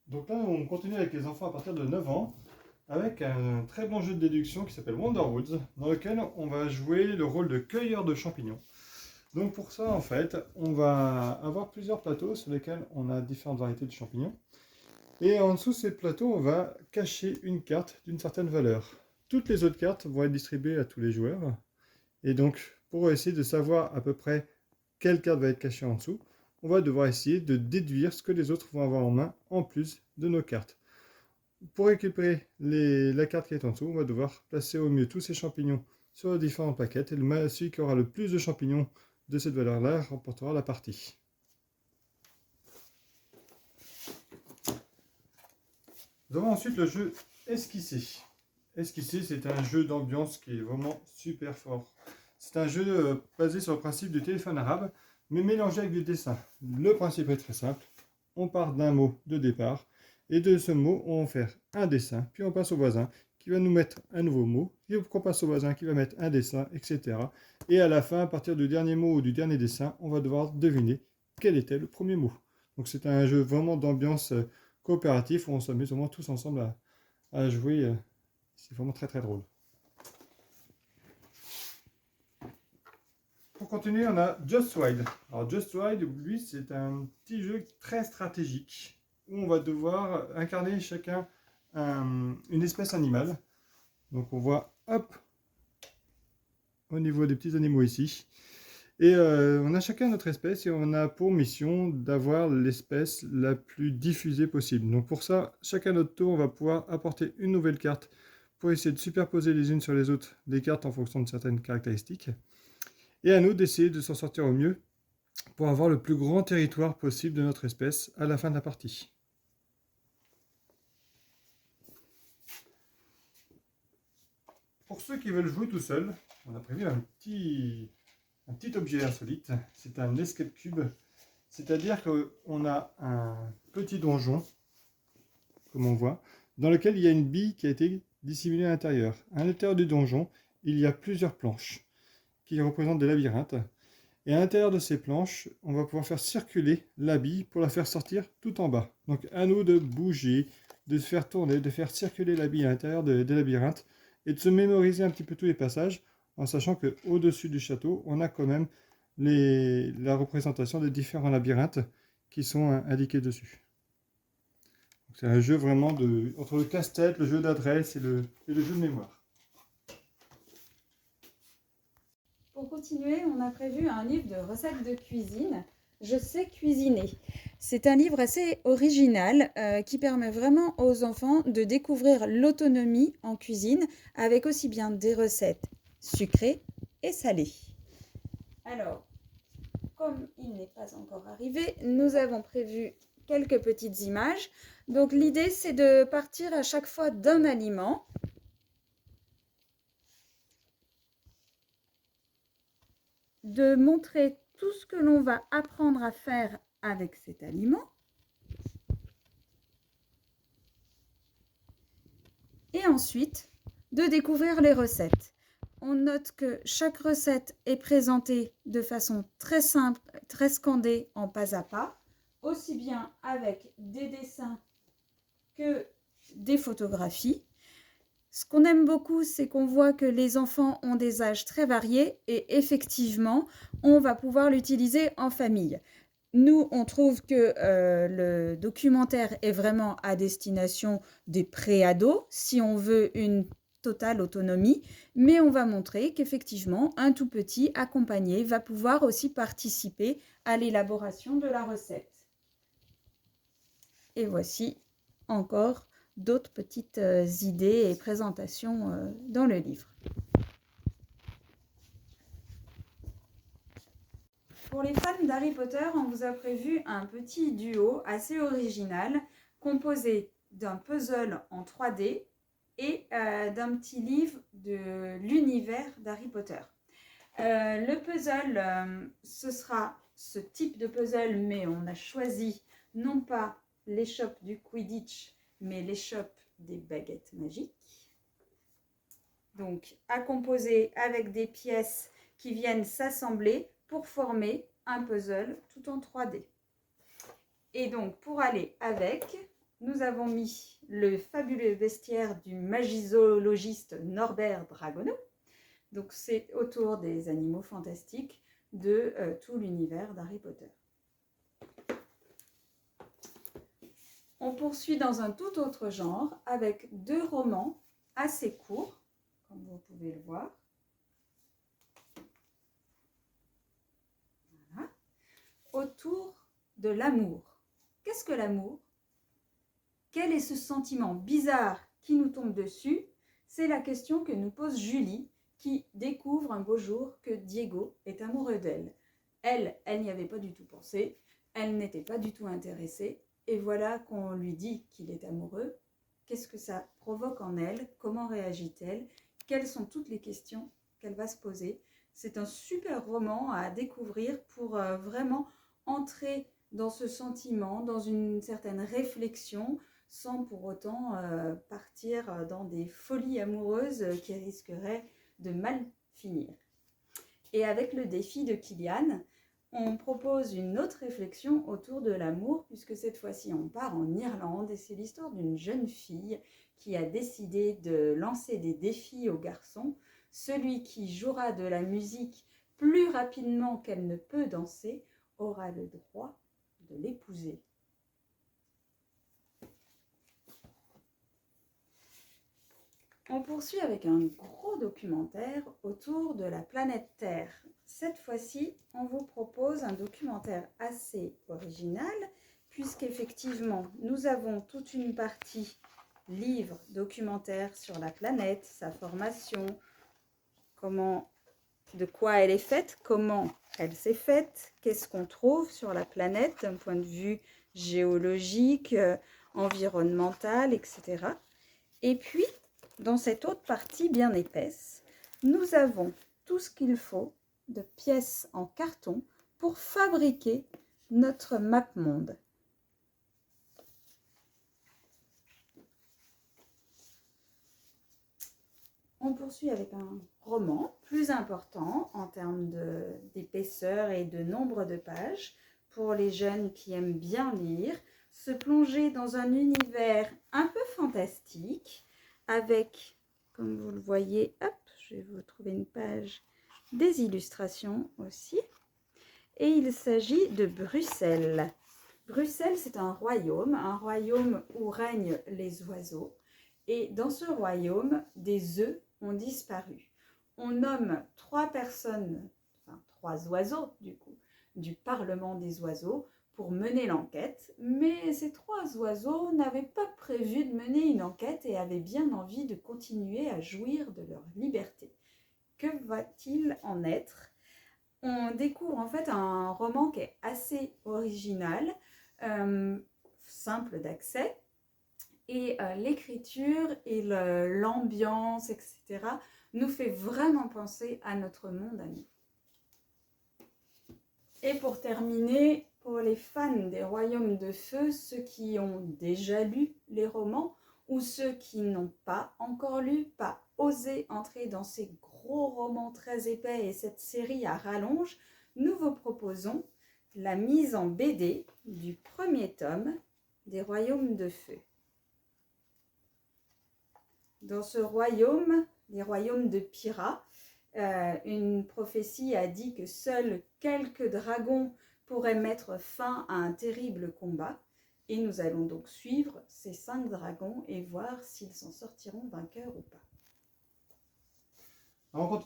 Donc là, on continue avec les enfants à partir de 9 ans, avec un très bon jeu de déduction qui s'appelle Wonderwoods, dans lequel on va jouer le rôle de cueilleur de champignons. Donc pour ça, en fait, on va avoir plusieurs plateaux sur lesquels on a différentes variétés de champignons. Et en dessous de ces plateaux, on va cacher une carte d'une certaine valeur. Toutes les autres cartes vont être distribuées à tous les joueurs. Et donc, pour essayer de savoir à peu près quelle carte va être cachée en dessous, on va devoir essayer de déduire ce que les autres vont avoir en main en plus de nos cartes. Pour récupérer la carte qui est en dessous, on va devoir placer au mieux tous ces champignons sur les différentes plaquettes. Et celui qui aura le plus de champignons de cette valeur-là remportera la partie. Nous avons ensuite le jeu Esquisser. Esquisser, c'est un jeu d'ambiance qui est vraiment super fort. C'est un jeu basé sur le principe du téléphone arabe, mais mélangé avec du dessin. Le principe est très simple. On part d'un mot de départ, et de ce mot, on va faire un dessin, puis on passe au voisin, qui va nous mettre un nouveau mot, puis on passe au voisin, qui va mettre un dessin, etc. Et à la fin, à partir du dernier mot ou du dernier dessin, on va devoir deviner quel était le premier mot. Donc c'est un jeu vraiment d'ambiance coopératif, où on s'amuse vraiment tous ensemble à jouer. C'est vraiment très très drôle. Pour continuer, on a Just Ride. Alors Just Ride, lui, c'est un petit jeu très stratégique où on va devoir incarner chacun une espèce animale. Donc on voit, hop, au niveau des petits animaux ici. Et on a chacun notre espèce et on a pour mission d'avoir l'espèce la plus diffusée possible. Donc pour ça, chacun notre tour, on va pouvoir apporter une nouvelle carte pour essayer de superposer les unes sur les autres des cartes en fonction de certaines caractéristiques. Et à nous d'essayer de s'en sortir au mieux pour avoir le plus grand territoire possible de notre espèce à la fin de la partie. Pour ceux qui veulent jouer tout seuls, on a prévu un petit objet insolite. C'est un escape cube. C'est-à-dire qu'on a un petit donjon, comme on voit, dans lequel il y a une bille qui a été dissimulée à l'intérieur. À l'intérieur du donjon, il y a plusieurs planches qui représentent des labyrinthes. Et à l'intérieur de ces planches, on va pouvoir faire circuler la bille pour la faire sortir tout en bas. Donc à nous de bouger, de se faire tourner, de faire circuler la bille à l'intérieur des labyrinthes et de se mémoriser un petit peu tous les passages en sachant qu'au-dessus du château, on a quand même la représentation des différents labyrinthes qui sont indiqués dessus. C'est un jeu vraiment entre le casse-tête, le jeu d'adresse et le jeu de mémoire. Pour continuer, on a prévu un livre de recettes de cuisine. Je sais cuisiner. C'est un livre assez original qui permet vraiment aux enfants de découvrir l'autonomie en cuisine avec aussi bien des recettes sucrées et salées. Alors, comme il n'est pas encore arrivé, nous avons prévu quelques petites images. Donc l'idée, c'est de partir à chaque fois d'un aliment. De montrer tout ce que l'on va apprendre à faire avec cet aliment. Et ensuite, de découvrir les recettes. On note que chaque recette est présentée de façon très simple, très scandée en pas à pas, aussi bien avec des dessins que des photographies. Ce qu'on aime beaucoup, c'est qu'on voit que les enfants ont des âges très variés et effectivement, on va pouvoir l'utiliser en famille. Nous, on trouve que le documentaire est vraiment à destination des pré-ados, si on veut une totale autonomie, mais on va montrer qu'effectivement, un tout petit accompagné va pouvoir aussi participer à l'élaboration de la recette. Et voici encore d'autres petites idées et présentations dans le livre. Pour les fans d'Harry Potter, on vous a prévu un petit duo assez original, composé d'un puzzle en 3D et d'un petit livre de l'univers d'Harry Potter. Le puzzle, ce sera ce type de puzzle, mais on a choisi non pas l'échoppe du Quidditch, mais l'échoppe des baguettes magiques. Donc, à composer avec des pièces qui viennent s'assembler pour former un puzzle tout en 3D. Et donc, pour aller avec, nous avons mis le fabuleux bestiaire du magizoologiste Norbert Dragoneau. Donc c'est autour des animaux fantastiques de tout l'univers d'Harry Potter. On poursuit dans un tout autre genre avec 2 romans assez courts, comme vous pouvez le voir. Voilà. Autour de l'amour. Qu'est-ce que l'amour? Quel est ce sentiment bizarre qui nous tombe dessus? C'est la question que nous pose Julie, qui découvre un beau jour que Diego est amoureux d'elle. Elle n'y avait pas du tout pensé, elle n'était pas du tout intéressée, et voilà qu'on lui dit qu'il est amoureux. Qu'est-ce que ça provoque en elle? Comment réagit-elle? Quelles sont toutes les questions qu'elle va se poser? C'est un super roman à découvrir pour vraiment entrer dans ce sentiment, dans une certaine réflexion, sans pour autant partir dans des folies amoureuses qui risqueraient de mal finir. Et avec le défi de Kylian, on propose une autre réflexion autour de l'amour, puisque cette fois-ci on part en Irlande et c'est l'histoire d'une jeune fille qui a décidé de lancer des défis aux garçons. Celui qui jouera de la musique plus rapidement qu'elle ne peut danser aura le droit de l'épouser. On poursuit avec un gros documentaire autour de la planète Terre. Cette fois-ci, on vous propose un documentaire assez original, puisqu'effectivement, nous avons toute une partie livre, documentaire sur la planète, sa formation, de quoi elle est faite, comment elle s'est faite, qu'est-ce qu'on trouve sur la planète d'un point de vue géologique, environnemental, etc. Et puis, dans cette autre partie bien épaisse, nous avons tout ce qu'il faut de pièces en carton pour fabriquer notre map-monde. On poursuit avec un roman plus important en termes d'épaisseur et de nombre de pages pour les jeunes qui aiment bien lire, se plonger dans un univers un peu fantastique avec, comme vous le voyez, hop, je vais vous trouver une page, des illustrations aussi. Et il s'agit de Bruxelles. Bruxelles, c'est un royaume où règnent les oiseaux. Et dans ce royaume, des œufs ont disparu. On nomme 3 personnes, enfin 3 oiseaux du coup, du Parlement des oiseaux pour mener l'enquête, mais ces 3 oiseaux n'avaient pas prévu de mener une enquête et avaient bien envie de continuer à jouir de leur liberté. Que va-t-il en être? On découvre en fait un roman qui est assez original, simple d'accès, et l'écriture et l'ambiance, etc., nous fait vraiment penser à notre monde à nous. Et pour terminer, pour les fans des Royaumes de Feu, ceux qui ont déjà lu les romans ou ceux qui n'ont pas encore lu, pas osé entrer dans ces gros romans très épais et cette série à rallonge, nous vous proposons la mise en BD du premier tome des Royaumes de Feu. Dans ce royaume, les royaumes de Pyrrha, une prophétie a dit que seuls quelques dragons pourraient mettre fin à un terrible combat. Et nous allons donc suivre ces 5 dragons et voir s'ils s'en sortiront vainqueurs ou pas. On continue.